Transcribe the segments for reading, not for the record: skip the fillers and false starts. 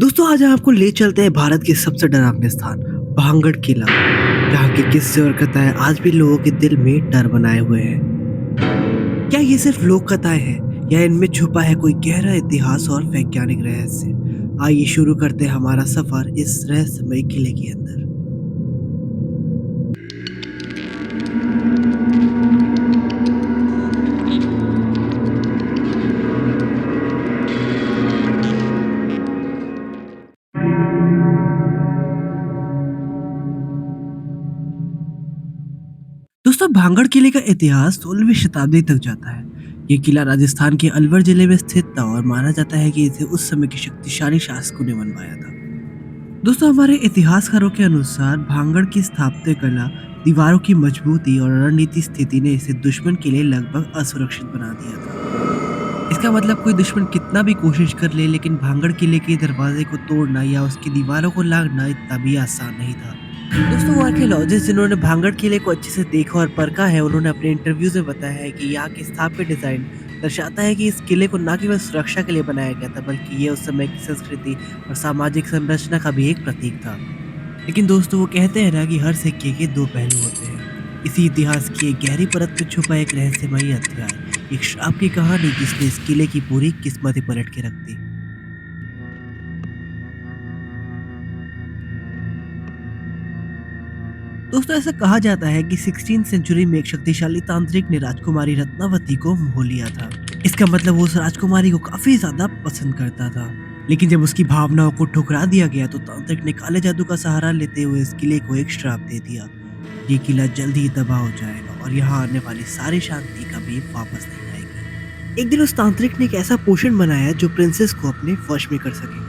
दोस्तों आज हम आपको ले चलते हैं भारत के सबसे डरावने स्थान भांगड़ किला, जहाँ के किस्से और कथाएं आज भी लोगों के दिल में डर बनाए हुए हैं। क्या ये सिर्फ लोक कथाएं हैं या इनमें छुपा है कोई गहरा इतिहास और वैज्ञानिक रहस्य? आइए शुरू करते हैं हमारा सफर इस रहस्यमय किले के अंदर। दोस्तों भांगड़ किले का इतिहास 16वीं शताब्दी तक जाता है। ये किला राजस्थान के अलवर जिले में स्थित था और माना जाता है कि इसे उस समय के शक्तिशाली शासकों ने बनवाया था। दोस्तों हमारे इतिहासकारों के अनुसार भांगड़ की स्थापत्य कला, दीवारों की मजबूती और रणनीति स्थिति ने इसे दुश्मन के लिए लगभग असुरक्षित बना दिया था। इसका मतलब कोई दुश्मन कितना भी कोशिश कर ले, लेकिन भांगड़ किले के दरवाजे को तोड़ना या उसकी दीवारों को लांघना इतना भी आसान नहीं था। दोस्तों वो आर्कियोलॉजिस्ट जिन्होंने भांगड़ किले को अच्छे से देखा और परखा है, उन्होंने अपने इंटरव्यूज में बताया है कि यहाँ की स्थापत्य डिजाइन दर्शाता है कि इस किले को न केवल सुरक्षा के लिए बनाया गया था, बल्कि ये उस समय की संस्कृति और सामाजिक संरचना का भी एक प्रतीक था। लेकिन दोस्तों वो कहते हैं ना कि हर सिक्के के दो पहलू होते हैं। इसी इतिहास की एक गहरी परत में छुपा एक रहस्यमयी अध्याय, एक श्राप की कहानी जिसने इस किले की पूरी किस्मत ही पलट के रख दी। दोस्तों ऐसा कहा जाता है कि 16th सेंचुरी में एक शक्तिशाली तांत्रिक ने राजकुमारी रत्नावती को मोह लिया था। इसका मतलब वो उस राजकुमारी को काफी ज्यादा पसंद करता था। लेकिन जब उसकी भावनाओं को ठुकरा दिया गया तो तांत्रिक ने काले जादू का सहारा लेते हुए इस किले को एक श्राप दे दिया। ये किला जल्द ही तबाह हो जाएगा और यहाँ आने वाली सारी शांति कभी वापस नहीं आएगी। एक दिन उस तांत्रिक ने एक ऐसा पोषण बनाया जो प्रिंसेस को अपने वश में कर सके।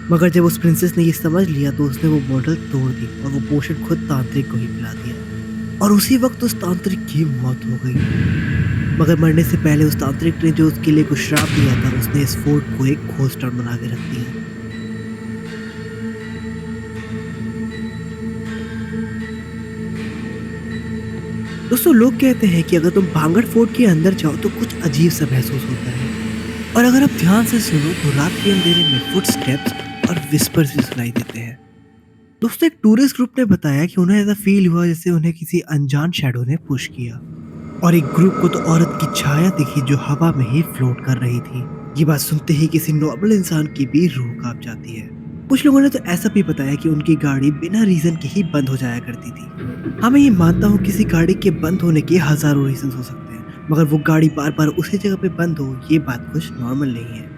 मगर जब उस प्रिंसेस ने ये समझ लिया तो उसने वो बोतल तोड़ दी और वो पोषण खुद तांत्रिक को ही पिला दिया। और उसी वक्त उस तांत्रिक की मौत हो गई। मगर मरने से पहले उस तांत्रिक ने जो उस किले को श्राप दिया था, उसने इस फोर्ट को एक घोस्ट टाउन बना के रख दिया। दोस्तों लोग कहते हैं कि अगर तुम भांगड़ फोर्ट के अंदर जाओ तो कुछ अजीब सा महसूस होता है, और अगर आप ध्यान से सुनो तो रात के अंधेरे में फुटस्टेप्स और विस्पर्स भी सुनाई देते हैं। दोस्तों एक टूरिस्ट ग्रुप ने बताया कि उन्हें ऐसा फील हुआ जैसे उन्हें किसी अनजान शैडो ने पुश किया, और एक ग्रुप को तो औरत की छाया दिखी जो हवा में ही फ्लोट कर रही थी। ये बात सुनते ही किसी नॉर्मल इंसान की भी रूह कांप जाती है। कुछ लोगों ने तो ऐसा भी बताया कि उनकी गाड़ी बिना रीजन के ही बंद हो जाया करती थी। हाँ मैं ये मानता हूँ किसी गाड़ी के बंद होने के हजारों रीजन हो सकते हैं, मगर वो गाड़ी बार बार उसी जगह पे बंद हो, ये बात कुछ नॉर्मल नहीं है।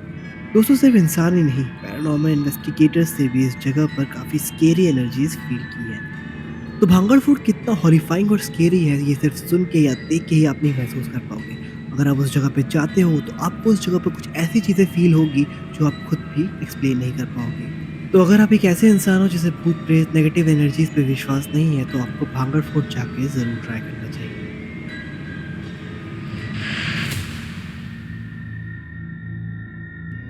दोस्तों सिर्फ इंसान ही नहीं, पैरानॉर्मल इन्वेस्टिगेटर्स से भी इस जगह पर काफ़ी स्केरी एनर्जीज फील की है। तो भांगड़ फोर्ट कितना हॉरिफाइंग और स्केरी है, ये सिर्फ सुन के या देख के ही आप नहीं महसूस कर पाओगे। अगर आप उस जगह पे जाते हो तो आपको उस जगह पर कुछ ऐसी चीज़ें फील होगी जो आप खुद भी एक्सप्लेन नहीं कर पाओगे। तो अगर आप एक ऐसे इंसान हो जिसे भूत प्रेत नेगेटिव एनर्जीज पे विश्वास नहीं है, तो आपको भांगड़ फोर्ट जाके ज़रूर ट्राई करना चाहिए।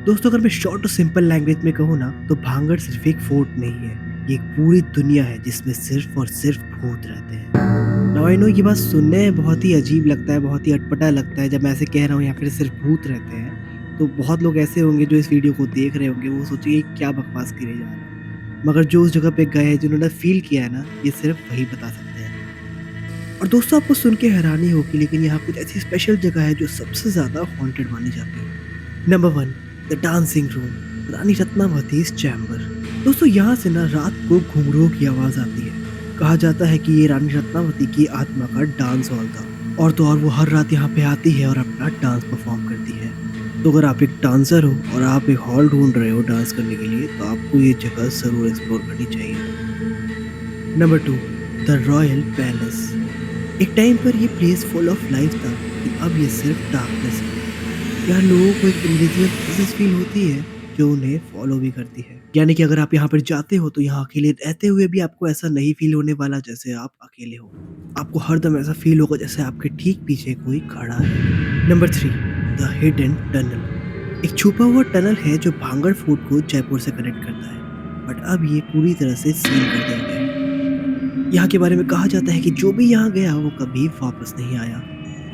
दोस्तों अगर मैं शॉर्ट और सिंपल लैंग्वेज में कहूँ ना, तो भांगड़ सिर्फ एक फोर्ट नहीं है, ये एक पूरी दुनिया है जिसमें सिर्फ और सिर्फ भूत रहते हैं। नाउ आई नो ये बात सुनने में बहुत ही अजीब लगता है, बहुत ही अटपटा लगता है जब मैं ऐसे कह रहा हूँ यहाँ पे सिर्फ भूत रहते हैं। तो बहुत लोग ऐसे होंगे जो इस वीडियो को देख रहे होंगे, वो सोचेंगे क्या बकवास करे जा रहा है। मगर जो उस जगह पे गए हैं, जिन्होंने फील किया है ना, ये सिर्फ वही बता सकते हैं। और दोस्तों आपको सुन के हैरानी होगी, लेकिन यहाँ कुछ ऐसी स्पेशल जगह है जो सबसे ज़्यादा हॉन्टेड मानी जाती है। Number 1, the dancing room, Rani Ratnavati's chamber. दोस्तों यहाँ से ना रात को घुंघरूओं की आवाज़ आती है। कहा जाता है कि ये रानी रत्नावती की आत्मा का डांस हॉल था, और तो और वो हर रात यहाँ पे आती है और अपना डांस परफॉर्म करती है। तो अगर आप एक डांसर हो और आप एक हॉल ढूंढ रहे हो डांस करने के लिए, तो आपको ये जगह ज़रूर एक्सप्लोर करनी चाहिए। Number 2, the royal palace. एक टाइम पर ये प्लेस फुल ऑफ लाइफ था, लेकिन अब ये सिर्फ डार्कनेस है। यहाँ लोगों को एक इनविजिबल प्रेजेंस फील होती है जो उन्हें फॉलो भी करती है। यानी कि अगर आप यहाँ पर जाते हो तो यहाँ अकेले रहते हुए भी आपको ऐसा नहीं फील होने वाला जैसे आप अकेले हो। आपको हरदम ऐसा फील होगा जैसे आपके ठीक पीछे कोई खड़ा है। Number 3, the hidden tunnel. एक छुपा हुआ टनल है जो भांगड़ फोर्ट को जयपुर से कनेक्ट करता है, बट अब ये पूरी तरह से सील कर दिया गया है। यहाँ के बारे में कहा जाता है कि जो भी यहाँ गया वो कभी वापस नहीं आया।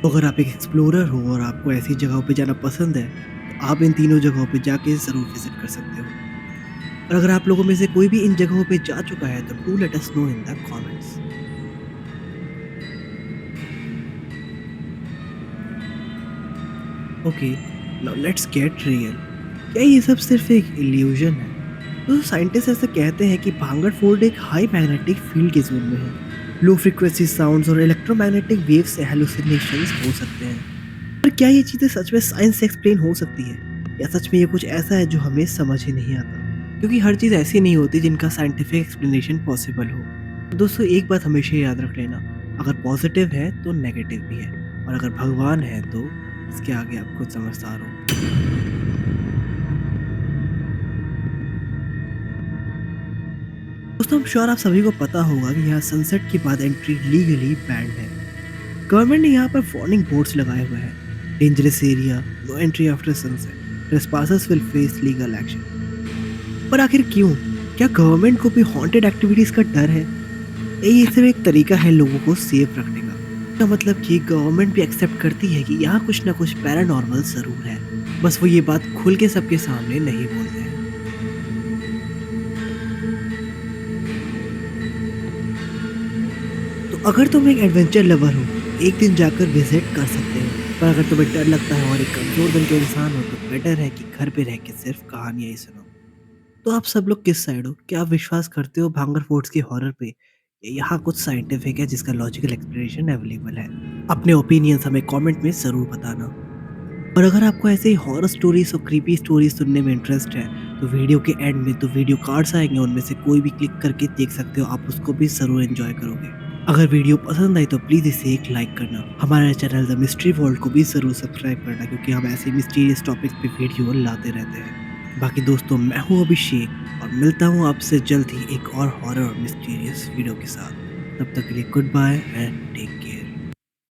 तो अगर आप एक एक्सप्लोरर हो और आपको ऐसी जगहों पे जाना पसंद है, तो आप इन तीनों जगहों पे जाके ज़रूर विजिट कर सकते हो। और अगर आप लोगों में से कोई भी इन जगहों पे जा चुका है तो do let us know in the comments. Okay, now let's get real. क्या ये सब सिर्फ एक इल्यूजन है? तो साइंटिस्ट ऐसे कहते हैं कि भांगड़ फोर्ड एक हाई मैग्नेटिक फील्ड के जोन में है। लो फ्रीक्वेंसी साउंड्स और इलेक्ट्रोमैग्नेटिक वेव से हेलुसिनेशंस हो सकते हैं। पर क्या ये चीज़ें सच में साइंस से एक्सप्लेन हो सकती है, या सच में ये कुछ ऐसा है जो हमें समझ ही नहीं आता? क्योंकि हर चीज़ ऐसी नहीं होती जिनका साइंटिफिक एक्सप्लेनेशन पॉसिबल हो। तो दोस्तों एक बात हमेशा याद रख लेना, अगर पॉजिटिव है तो नेगेटिव भी है, और अगर भगवान है तो इसके आगे आप खुद समझदार हो। दोस्तों I'm श्योर आप सभी को पता होगा कि यहाँ सनसेट के बाद एंट्री लीगली बैंड है। गवर्नमेंट ने यहाँ पर वार्निंग बोर्ड्स लगाए हुए हैं, dangerous area, no entry after sunset, trespassers will face legal action. पर आखिर क्यों? क्या गवर्नमेंट को भी हॉन्टेड एक्टिविटीज का डर है? ये सिर्फ एक तरीका है लोगों को सेफ रखने का। इसका मतलब कि गवर्नमेंट भी एक्सेप्ट करती है कि यहाँ कुछ ना कुछ पैरानॉर्मल जरूर है, बस वो ये बात खुल के सबके सामने नहीं बोलते हैं। तो अगर तुम एक एडवेंचर लवर हो, एक दिन जाकर विजिट कर सकते हो। पर अगर तुम्हें डर लगता है और एक कमजोर दिल के इंसान हो, तो बेटर है कि घर पे रह के सिर्फ कहानियां ही सुनो। तो आप सब लोग किस साइड हो? क्या आप विश्वास करते हो भांगर फोर्ट्स की हॉरर पे? या यहाँ कुछ साइंटिफिक है जिसका लॉजिकल एक्सप्लेनेशन अवेलेबल है? अपने ओपिनियंस हमें कमेंट में ज़रूर बताना। और अगर आपको ऐसे ही हॉरर स्टोरीज और क्रीपी स्टोरीज सुनने में इंटरेस्ट है, तो वीडियो के एंड में तो वीडियो कार्ड्स आएंगे, उनमें से कोई भी क्लिक करके देख सकते हो, आप उसको भी ज़रूर एंजॉय करोगे। अगर वीडियो पसंद आई तो प्लीज़ इसे एक लाइक करना। हमारे चैनल द मिस्ट्री वर्ल्ड को भी ज़रूर सब्सक्राइब करना, क्योंकि हम ऐसे मिस्टीरियस टॉपिक्स पे वीडियो लाते रहते हैं। बाकी दोस्तों मैं हूँ अभिषेक, और मिलता हूँ आपसे जल्द ही एक और हॉरर और मिस्टीरियस वीडियो के साथ। तब तक के लिए goodbye and take care.